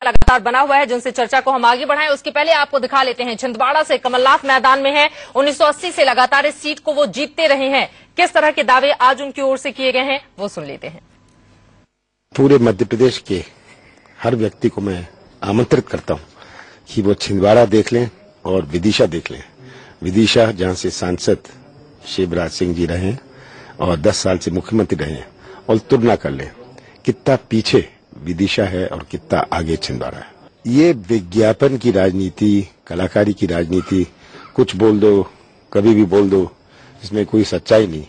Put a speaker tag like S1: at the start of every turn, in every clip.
S1: लगातार बना हुआ है, जिनसे चर्चा को हम आगे बढ़ाएं। उसके पहले आपको दिखा लेते हैं, छिंदवाड़ा से कमलनाथ मैदान में है। 1980 से लगातार इस सीट को वो जीतते रहे हैं। किस तरह के दावे आज उनकी ओर से किए गए हैं, वो सुन लेते हैं।
S2: पूरे मध्य प्रदेश के हर व्यक्ति को मैं आमंत्रित करता हूं कि वो छिंदवाड़ा देख लें और विदिशा देख लें। विदिशा, जहां से सांसद शिवराज सिंह जी रहे और 10 साल से मुख्यमंत्री रहे, और तुलना कर लें कितना पीछे विदिशा है और कितना आगे छिंदवाड़ा है। ये विज्ञापन की राजनीति, कलाकारी की राजनीति, कुछ बोल दो, कभी भी बोल दो, इसमें कोई सच्चाई नहीं।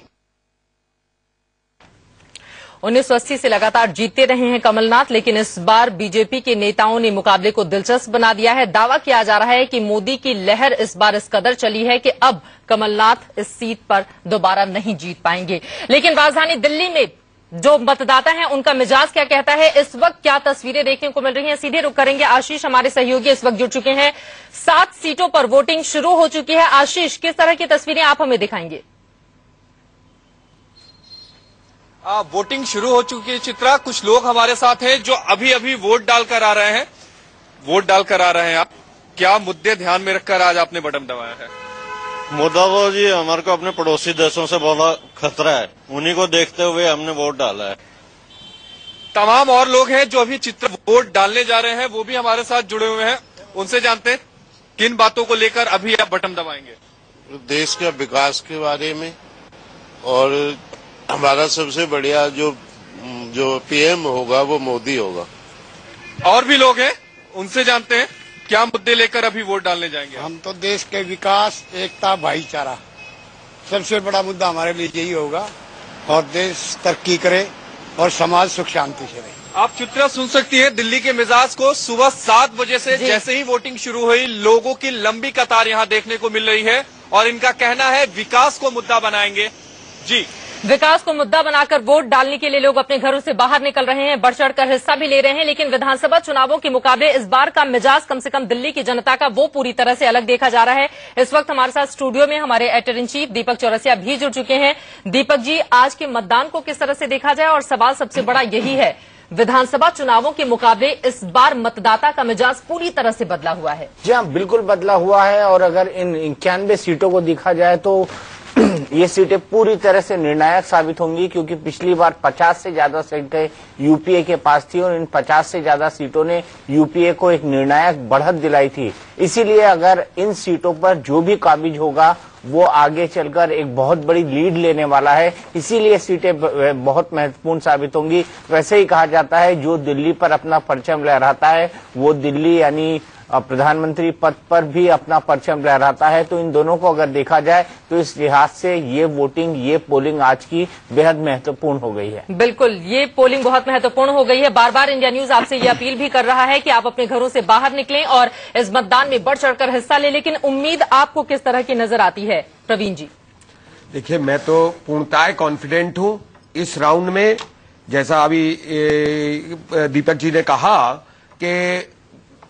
S1: 1980 से लगातार जीतते रहे हैं कमलनाथ, लेकिन इस बार बीजेपी के नेताओं ने मुकाबले को दिलचस्प बना दिया है। दावा किया जा रहा है कि मोदी की लहर इस बार इस कदर चली है कि अब कमलनाथ इस सीट पर दोबारा नहीं जीत पाएंगे। लेकिन राजधानी दिल्ली में जो मतदाता हैं, उनका मिजाज क्या कहता है, इस वक्त क्या तस्वीरें देखने को मिल रही हैं, सीधे रुख करेंगे। आशीष हमारे सहयोगी इस वक्त जुड़ चुके हैं। 7 सीटों पर वोटिंग शुरू हो चुकी है। आशीष, किस तरह की तस्वीरें आप हमें दिखाएंगे?
S3: वोटिंग शुरू हो चुकी है चित्रा। कुछ लोग हमारे साथ हैं जो अभी अभी वोट डालकर आ रहे हैं। आप क्या मुद्दे ध्यान में रखकर आज आपने बटन दबाया है?
S4: मुद्दा वो जी, हमारे को अपने पड़ोसी देशों से बहुत खतरा है, उन्हीं को देखते हुए हमने वोट डाला है।
S3: तमाम और लोग हैं जो अभी चित्र वोट डालने जा रहे हैं, वो भी हमारे साथ जुड़े हुए हैं। उनसे जानते हैं किन बातों को लेकर अभी आप बटन दबाएंगे।
S5: देश के विकास के बारे में, और हमारा सबसे बढ़िया जो पीएम होगा वो मोदी होगा।
S3: और भी लोग हैं, उनसे जानते हैं क्या मुद्दे लेकर अभी वोट डालने जाएंगे।
S6: हम तो देश के विकास, एकता, भाईचारा, सबसे बड़ा मुद्दा हमारे लिए यही होगा, और देश तरक्की करे और समाज सुख शांति से रहे।
S3: आप चित्रा सुन सकती है दिल्ली के मिजाज को। सुबह 7 बजे से जैसे ही वोटिंग शुरू हुई, लोगों की लंबी कतार यहाँ देखने को मिल रही है, और इनका कहना है विकास को मुद्दा बनाएंगे। जी,
S1: विकास को मुद्दा बनाकर वोट डालने के लिए लोग अपने घरों से बाहर निकल रहे हैं, बढ़ चढ़कर हिस्सा भी ले रहे हैं। लेकिन विधानसभा चुनावों के मुकाबले इस बार का मिजाज, कम से कम दिल्ली की जनता का, वो पूरी तरह से अलग देखा जा रहा है। इस वक्त हमारे साथ स्टूडियो में हमारे एडिटर इन चीफ दीपक चौरसिया भी जुड़ चुके हैं। दीपक जी, आज के मतदान को किस तरह से देखा जाए, और सवाल सबसे बड़ा यही है, विधानसभा चुनावों के मुकाबले इस बार मतदाता का मिजाज पूरी तरह से बदला हुआ है।
S7: जी हाँ, बिल्कुल बदला हुआ है। और अगर इन 91 सीटों को देखा जाए तो ये सीटें पूरी तरह से निर्णायक साबित होंगी, क्योंकि पिछली बार 50 से ज्यादा सीटें यूपीए के पास थी, और इन 50 से ज्यादा सीटों ने यूपीए को एक निर्णायक बढ़त दिलाई थी। इसीलिए अगर इन सीटों पर जो भी काबिज होगा वो आगे चलकर एक बहुत बड़ी लीड लेने वाला है। इसीलिए सीटें बहुत महत्वपूर्ण साबित होंगी। वैसे ही कहा जाता है, जो दिल्ली पर अपना परचम लहराता है वो दिल्ली यानी प्रधानमंत्री पद पर भी अपना परचम लहराता है। तो इन दोनों को अगर देखा जाए तो इस लिहाज से ये वोटिंग, ये पोलिंग आज की बेहद महत्वपूर्ण हो गई है।
S1: बिल्कुल, ये पोलिंग बहुत महत्वपूर्ण हो गई है। बार बार इंडिया न्यूज आपसे ये अपील भी कर रहा है कि आप अपने घरों से बाहर निकलें और इस मतदान में बढ़ चढ़कर हिस्सा लें। लेकिन उम्मीद आपको किस तरह की नजर आती है, प्रवीण जी?
S8: देखिए, मैं तो पूर्णतः कॉन्फिडेंट हूं इस राउंड में। जैसा अभी दीपक जी ने कहा कि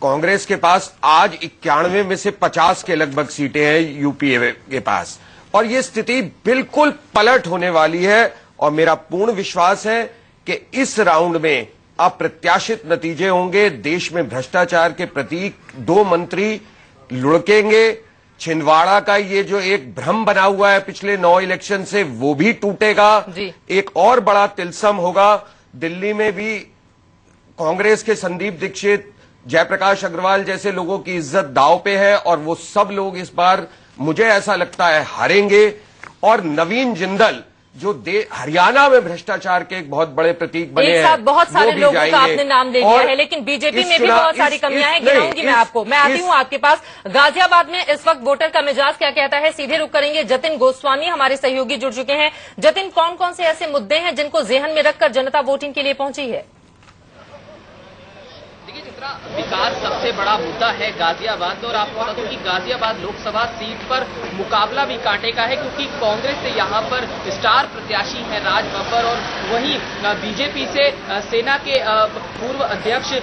S8: कांग्रेस के पास आज 91 में से 50 के लगभग सीटें हैं यूपीए के पास, और ये स्थिति बिल्कुल पलट होने वाली है। और मेरा पूर्ण विश्वास है कि इस राउंड में अप्रत्याशित नतीजे होंगे। देश में भ्रष्टाचार के प्रतीक 2 मंत्री लुढ़केंगे। छिंदवाड़ा का ये जो एक भ्रम बना हुआ है पिछले 9 इलेक्शन से, वो भी टूटेगा। एक और बड़ा तिलस्म होगा। दिल्ली में भी कांग्रेस के संदीप दीक्षित, जयप्रकाश अग्रवाल जैसे लोगों की इज्जत दांव पे है, और वो सब लोग इस बार मुझे ऐसा लगता है हारेंगे। और नवीन जिंदल, जो हरियाणा में भ्रष्टाचार के एक बहुत बड़े प्रतीक बने हैं,
S1: एक साथ बहुत सारे लोगों का आपने नाम ले लिया है, लेकिन बीजेपी में भी बहुत सारी कमियां हैं। गिनाऊंगी मैं आपको। मैं आती हूं आपके पास। गाजियाबाद में इस वक्त वोटर का मिजाज क्या कहता है, सीधे रुख करेंगे। जतिन गोस्वामी हमारे सहयोगी जुड़ चुके हैं। जतिन, कौन कौन से ऐसे मुद्दे हैं जिनको जेहन में रखकर जनता वोटिंग के लिए पहुंची है?
S9: विकास सबसे बड़ा मुद्दा है गाजियाबाद, और आपको बता दूं कि गाजियाबाद लोकसभा सीट पर मुकाबला भी कांटे का है, क्योंकि कांग्रेस से यहां पर स्टार प्रत्याशी है राज बब्बर, और वहीं बीजेपी से सेना के पूर्व अध्यक्ष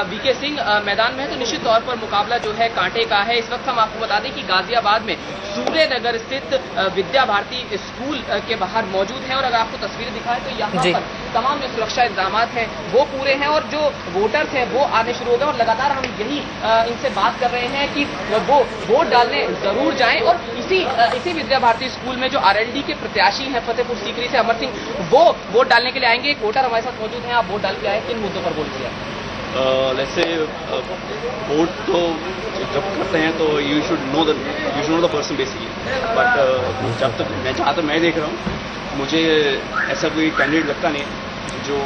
S9: वीके सिंह मैदान में है। तो निश्चित तौर पर मुकाबला जो है कांटे का है। इस वक्त हम आपको बता दें कि गाजियाबाद में सूर्य नगर स्थित विद्या भारती स्कूल के बाहर मौजूद है, और अगर आपको तस्वीरें दिखाएं तो यहाँ पर तमाम जो सुरक्षा इंतजाम हैं वो पूरे हैं, और जो वोटर्स हैं वो आने शुरू शुरू हो गए और लगातार हम यही इनसे बात कर रहे हैं कि वो वोट डालने जरूर जाएं। और इसी विद्या भारती स्कूल में जो आरएलडी के प्रत्याशी हैं फतेहपुर सीकरी से अमर सिंह, वो वोट डालने के लिए आएंगे। एक वोटर हमारे साथ मौजूद हैं, आप वोट डाल के आए, किन मुद्दों पर वोट किया?
S10: वैसे वोट तो जब करते हैं तो you should know the person basically, but जब तक जहाँ तक मैं देख रहा हूँ मुझे ऐसा कोई कैंडिडेट लगता नहीं जो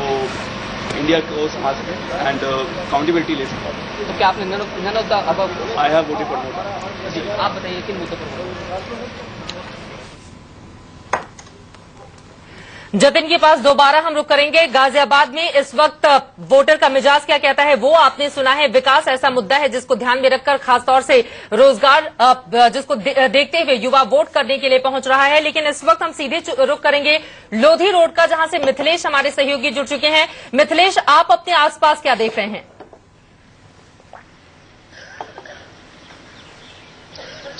S10: इंडिया को संभाल सके एंड अकाउंटेबिलिटी ले सके।
S9: तो क्या आपने none of the above?
S10: I have voted for NOTA.
S9: जी, आप बताइए किन मुद्दों पर?
S1: जतिन के पास दोबारा हम रुक करेंगे। गाजियाबाद में इस वक्त वोटर का मिजाज क्या कहता है वो आपने सुना है। विकास ऐसा मुद्दा है जिसको ध्यान में रखकर खासतौर से रोजगार जिसको देखते हुए युवा वोट करने के लिए पहुंच रहा है। लेकिन इस वक्त हम सीधे रुक करेंगे लोधी रोड का, जहां से मिथिलेश हमारे सहयोगी जुड़ चुके हैं। मिथिलेश, आप अपने आसपास क्या देख रहे हैं?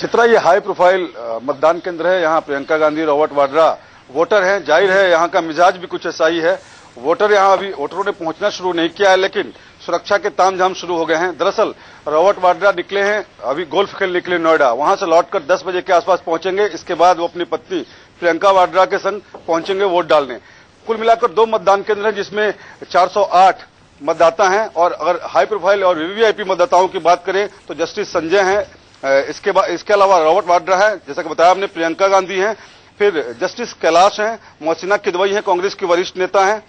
S11: चित्रा, ये हाई प्रोफाइल मतदान केंद्र है। यहाँ प्रियंका गांधी, रॉबर्ट वाड्रा वोटर हैं। जाहिर है यहाँ का मिजाज भी कुछ ऐसा ही है। वोटरों ने पहुंचना शुरू नहीं किया है, लेकिन सुरक्षा के तामझाम शुरू हो गए हैं। दरअसल रॉबर्ट वाड्रा निकले हैं अभी गोल्फ खेलने के लिए नोएडा, वहां से लौटकर 10 बजे के आसपास पहुंचेंगे। इसके बाद वो अपनी पत्नी प्रियंका वाड्रा के संग पहुंचेंगे वोट डालने। कुल मिलाकर 2 मतदान केंद्र हैं जिसमें 408 मतदाता हैं। और अगर हाई प्रोफाइल और वीवीआईपी मतदाताओं की बात करें तो जस्टिस संजय हैं, इसके अलावा रॉबर्ट वाड्रा है, जैसा कि बताया हमने, प्रियंका गांधी हैं, फिर जस्टिस कैलाश हैं, मोहसिना किदवई हैं, कांग्रेस की वरिष्ठ नेता हैं,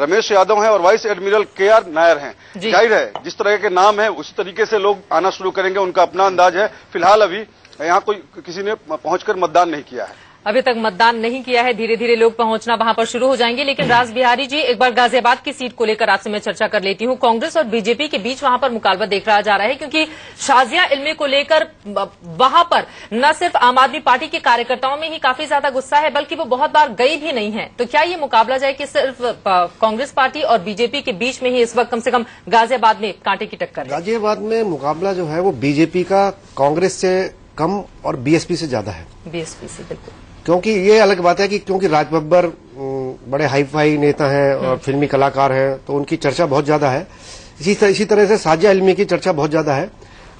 S11: रमेश यादव हैं और वाइस एडमिरल केआर नायर हैं। जाहिर है जिस तरह के नाम है उसी तरीके से लोग आना शुरू करेंगे, उनका अपना अंदाज है। फिलहाल अभी यहाँ किसी ने पहुंचकर मतदान नहीं किया है।
S1: अभी तक मतदान नहीं किया है, धीरे धीरे लोग पहुंचना वहां पर शुरू हो जाएंगे। लेकिन राज बिहारी जी, एक बार गाजियाबाद की सीट को लेकर आपसे मैं चर्चा कर लेती हूं। कांग्रेस और बीजेपी के बीच वहां पर मुकाबला देख रहा जा रहा है, क्योंकि शाजिया इल्मी को लेकर वहां पर न सिर्फ आम आदमी पार्टी के कार्यकर्ताओं में ही काफी ज्यादा गुस्सा है, बल्कि वो बहुत बार गई भी नहीं है। तो क्या ये मुकाबला जाए कि सिर्फ कांग्रेस पार्टी और बीजेपी के बीच में ही इस वक्त कम से कम गाजियाबाद में कांटे की टक्कर है?
S12: गाजियाबाद में मुकाबला जो है वो बीजेपी का कांग्रेस से कम और बीएसपी से ज्यादा है।
S1: बीएसपी से बिल्कुल,
S12: क्योंकि ये अलग बात है कि क्योंकि राज बब्बर बड़े हाई फाई नेता हैं और फिल्मी कलाकार हैं, तो उनकी चर्चा बहुत ज्यादा है। इसी तरह से साजिया इल्मी की चर्चा बहुत ज्यादा है।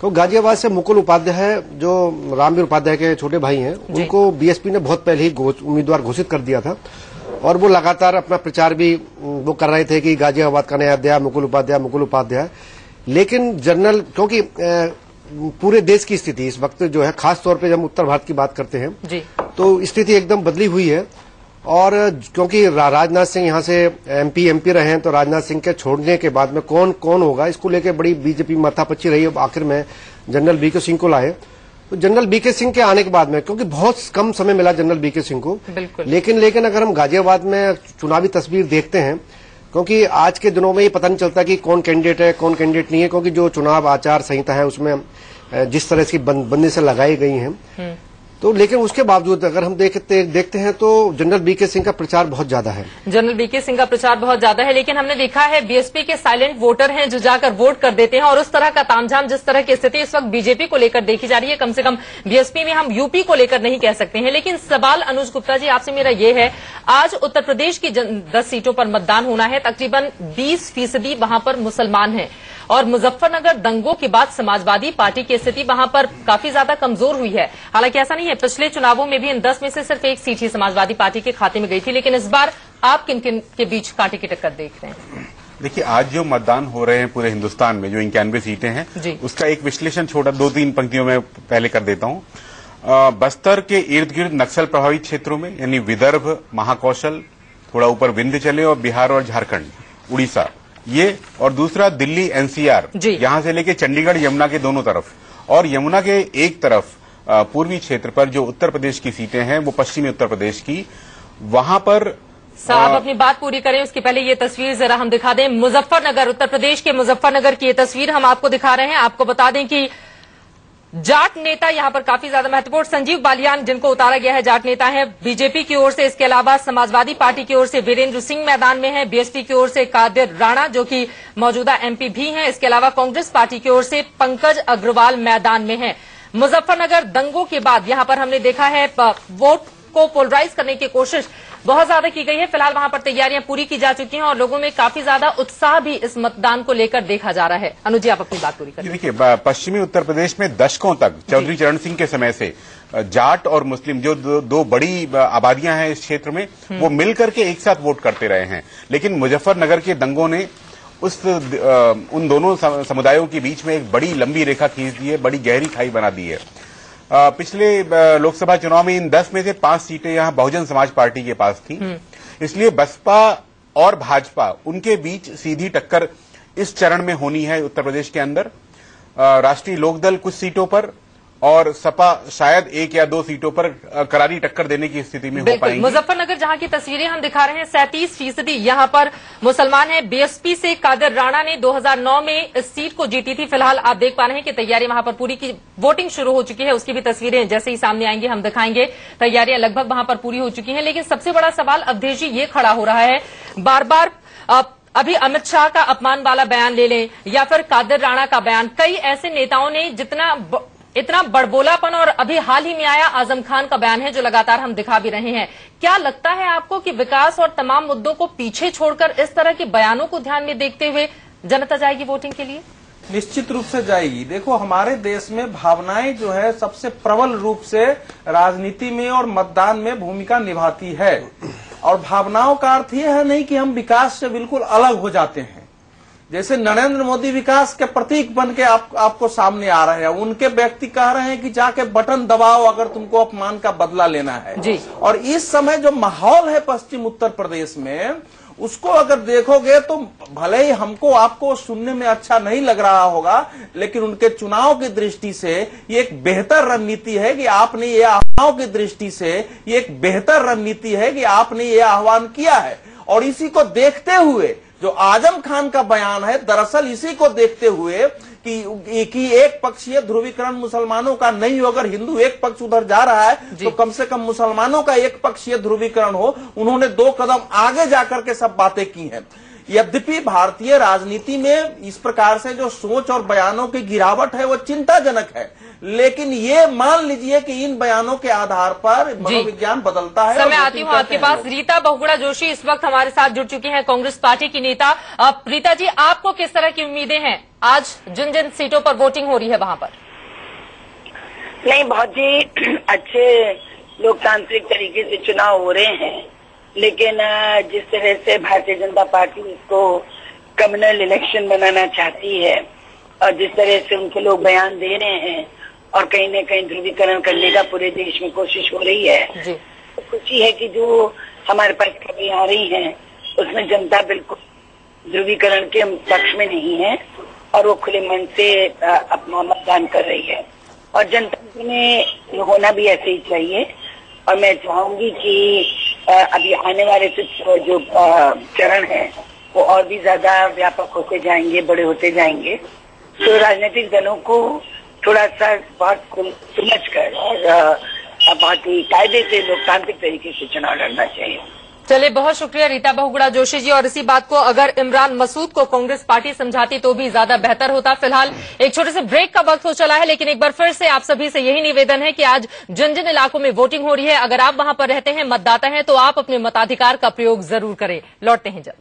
S12: तो गाजियाबाद से मुकुल उपाध्याय, जो रामवीर उपाध्याय के छोटे भाई हैं, उनको बीएसपी ने बहुत पहले ही उम्मीदवार घोषित कर दिया था और वो लगातार अपना प्रचार भी वो कर रहे थे कि गाजियाबाद का नया अध्याय मुकुल उपाध्याय। लेकिन जनरल, क्योंकि पूरे देश की स्थिति इस वक्त जो है, खास तौर पे जब उत्तर भारत की बात करते हैं जी, तो स्थिति एकदम बदली हुई है। और क्योंकि राजनाथ सिंह यहाँ से एमपी रहे हैं, तो राजनाथ सिंह के छोड़ने के बाद में कौन होगा, इसको लेकर बड़ी बीजेपी माथापच्ची रही है। आखिर में जनरल बीके सिंह को लाए। तो जनरल बीके सिंह के आने के बाद में, क्योंकि बहुत कम समय मिला जनरल बीके सिंह को, लेकिन अगर हम गाजियाबाद में चुनावी तस्वीर देखते हैं, क्योंकि आज के दिनों में ये पता नहीं चलता कि कौन कैंडिडेट है कौन कैंडिडेट नहीं है, क्योंकि जो चुनाव आचार संहिता है उसमें जिस तरह की बंदिशें लगाई गई हैं, तो लेकिन उसके बावजूद अगर हम देखते हैं तो जनरल बीके सिंह का प्रचार बहुत ज्यादा है। जनरल बीके सिंह का प्रचार बहुत ज्यादा है, लेकिन हमने देखा है बीएसपी के साइलेंट वोटर हैं जो जाकर वोट कर देते हैं। और उस तरह का तामझाम, जिस तरह की स्थिति इस वक्त बीजेपी को लेकर देखी जा रही है, कम से कम बीएसपी में, हम यूपी को लेकर नहीं कह सकते हैं। लेकिन सवाल अनुज गुप्ता जी आपसे मेरा ये है, आज उत्तर प्रदेश की 10 सीटों पर मतदान होना है, तकरीबन 20% वहां पर मुसलमान हैं और मुजफ्फरनगर दंगों के बाद समाजवादी पार्टी की स्थिति वहां पर काफी ज्यादा कमजोर हुई है। हालांकि ऐसा नहीं है, पिछले चुनावों में भी इन 10 में से सिर्फ 1 सीट ही समाजवादी पार्टी के खाते में गई थी। लेकिन इस बार आप किन किन के बीच कांटे की टक्कर देख रहे हैं?
S13: देखिए, आज जो मतदान हो रहे हैं पूरे हिंदुस्तान में, जो 91 सीटें हैं, उसका एक विश्लेषण छोटा 2-3 पंक्तियों में पहले कर देता हूं। बस्तर के इर्द गिर्द नक्सल प्रभावित क्षेत्रों में, यानी विदर्भ, महाकौशल, थोड़ा ऊपर विंध्याचल और बिहार और झारखंड, उड़ीसा, ये, और दूसरा दिल्ली एनसीआर, यहां से लेके चंडीगढ़, यमुना के दोनों तरफ, और यमुना के एक तरफ पूर्वी क्षेत्र पर जो उत्तर प्रदेश की सीटें हैं, वो पश्चिमी उत्तर प्रदेश की, वहां पर
S1: साहब अपनी बात पूरी करें उसके पहले ये तस्वीर जरा हम दिखा दें। मुजफ्फरनगर, उत्तर प्रदेश के मुजफ्फरनगर की ये तस्वीर हम आपको दिखा रहे हैं। आपको बता दें कि जाट नेता यहां पर काफी ज्यादा महत्वपूर्ण, संजीव बालियान जिनको उतारा गया है, जाट नेता है बीजेपी की ओर से। इसके अलावा समाजवादी पार्टी की ओर से वीरेंद्र सिंह मैदान में है, बीएसपी की ओर से कादिर राणा जो कि मौजूदा एमपी भी हैं। इसके अलावा कांग्रेस पार्टी की ओर से पंकज अग्रवाल मैदान में है। मुजफ्फरनगर दंगों के बाद यहां पर हमने देखा है वोट को पोलराइज करने की कोशिश बहुत ज्यादा की गई है। फिलहाल वहां पर तैयारियां पूरी की जा चुकी हैं और लोगों में काफी ज्यादा उत्साह भी इस मतदान को लेकर देखा जा रहा है। अनुज जी, आप अपनी बात पूरी करें।
S13: देखिए, पश्चिमी उत्तर प्रदेश में दशकों तक चौधरी चरण सिंह के समय से जाट और मुस्लिम जो दो बड़ी आबादियां हैं इस क्षेत्र में, वो मिलकर के एक साथ वोट करते रहे हैं। लेकिन मुजफ्फरनगर के दंगों ने उन दोनों समुदायों के बीच में एक बड़ी लंबी रेखा खींच दी है, बड़ी गहरी खाई बना दी है। पिछले लोकसभा चुनाव में इन 10 में से 5 सीटें यहां बहुजन समाज पार्टी के पास थी। इसलिए बसपा और भाजपा, उनके बीच सीधी टक्कर इस चरण में होनी है उत्तर प्रदेश के अंदर। राष्ट्रीय लोकदल कुछ सीटों पर और सपा शायद 1 या 2 सीटों पर करारी टक्कर देने की स्थिति में हो पाएंगी।
S1: मुजफ्फरनगर जहां की तस्वीरें हम दिखा रहे हैं, 37% यहां पर मुसलमान हैं। बीएसपी से कादिर राणा ने 2009 में इस सीट को जीती थी। फिलहाल आप देख पा रहे हैं कि तैयारी वहां पर पूरी की, वोटिंग शुरू हो चुकी है। उसकी भी तस्वीरें जैसे ही सामने आएंगी हम दिखाएंगे। तैयारियां लगभग वहां पर पूरी हो चुकी हैं। लेकिन सबसे बड़ा सवाल अवधेश जी ये खड़ा हो रहा है, बार बार अभी अमित शाह का अपमान वाला बयान ले लें या फिर कादिर राणा का बयान, कई ऐसे नेताओं ने इतना बड़बोलापन, और अभी हाल ही में आया आजम खान का बयान है जो लगातार हम दिखा भी रहे हैं। क्या लगता है आपको कि विकास और तमाम मुद्दों को पीछे छोड़कर इस तरह के बयानों को ध्यान में देखते हुए जनता जाएगी वोटिंग के लिए?
S14: निश्चित रूप से जाएगी। देखो, हमारे देश में भावनाएं जो है सबसे प्रबल रूप से राजनीति में और मतदान में भूमिका निभाती है। और भावनाओं का अर्थ यह है नहीं कि हम विकास से बिल्कुल अलग हो जाते हैं। जैसे नरेंद्र मोदी विकास के प्रतीक बन के आपको सामने आ रहे हैं। उनके व्यक्ति कह रहे हैं कि जाके बटन दबाओ अगर तुमको अपमान का बदला लेना है जी। और इस समय जो माहौल है पश्चिम उत्तर प्रदेश में, उसको अगर देखोगे तो भले ही हमको आपको सुनने में अच्छा नहीं लग रहा होगा, लेकिन उनके चुनाव की दृष्टि से ये एक बेहतर रणनीति है कि आपने ये चुनाव की दृष्टि से ये एक बेहतर रणनीति है कि आपने ये आह्वान किया है। और इसी को देखते हुए जो आजम खान का बयान है, दरअसल इसी को देखते हुए कि एक पक्षीय ध्रुवीकरण मुसलमानों का नहीं हो, अगर हिंदू एक पक्ष उधर जा रहा है तो कम से कम मुसलमानों का एक पक्षीय ध्रुवीकरण हो। उन्होंने 2 कदम आगे जाकर के सब बातें की हैं। यद्यपि भारतीय राजनीति में इस प्रकार से जो सोच और बयानों की गिरावट है वो चिंताजनक है, लेकिन ये मान लीजिए कि इन बयानों के आधार पर मनोविज्ञान बदलता है।
S1: मैं आती हूँ आपके पास। रीता बहुगुणा जोशी इस वक्त हमारे साथ जुड़ चुकी हैं, कांग्रेस पार्टी की नेता। रीता जी, आपको किस तरह की उम्मीदें हैं आज जिन जिन सीटों पर वोटिंग हो रही है वहां पर?
S15: नहीं, बहुत ही अच्छे लोकतांत्रिक तरीके से चुनाव हो रहे हैं, लेकिन जिस तरह से भारतीय जनता पार्टी इसको कम्युनल इलेक्शन बनाना चाहती है और जिस तरह से उनके लोग बयान दे रहे हैं और कहीं न कहीं ध्रुवीकरण करने का पूरे देश में कोशिश हो रही है, तो खुशी है कि जो हमारे पास खबरें आ रही हैं उसमें जनता बिल्कुल ध्रुवीकरण के पक्ष में नहीं है और वो खुले मन से अपना मतदान कर रही है। और जनता में होना भी ऐसे ही चाहिए। और मैं चाहूंगी कि अभी आने वाले जो चरण है वो और भी ज्यादा व्यापक होते जाएंगे, बड़े होते जाएंगे। तो राजनीतिक दलों को थोड़ा सा बहुत समझ कर और बहुत ही कायदे से लोकतांत्रिक तरीके से चुनाव लड़ना चाहिए।
S1: चलिए, बहुत शुक्रिया रीता बहुगुणा जोशी जी। और इसी बात को अगर इमरान मसूद को कांग्रेस पार्टी समझाती तो भी ज्यादा बेहतर होता। फिलहाल एक छोटे से ब्रेक का वक्त हो चला है, लेकिन एक बार फिर से आप सभी से यही निवेदन है कि आज जिन जिन इलाकों में वोटिंग हो रही है, अगर आप वहां पर रहते हैं, मतदाता हैं, तो आप अपने मताधिकार का प्रयोग जरूर करें। लौटते हैं जल्द।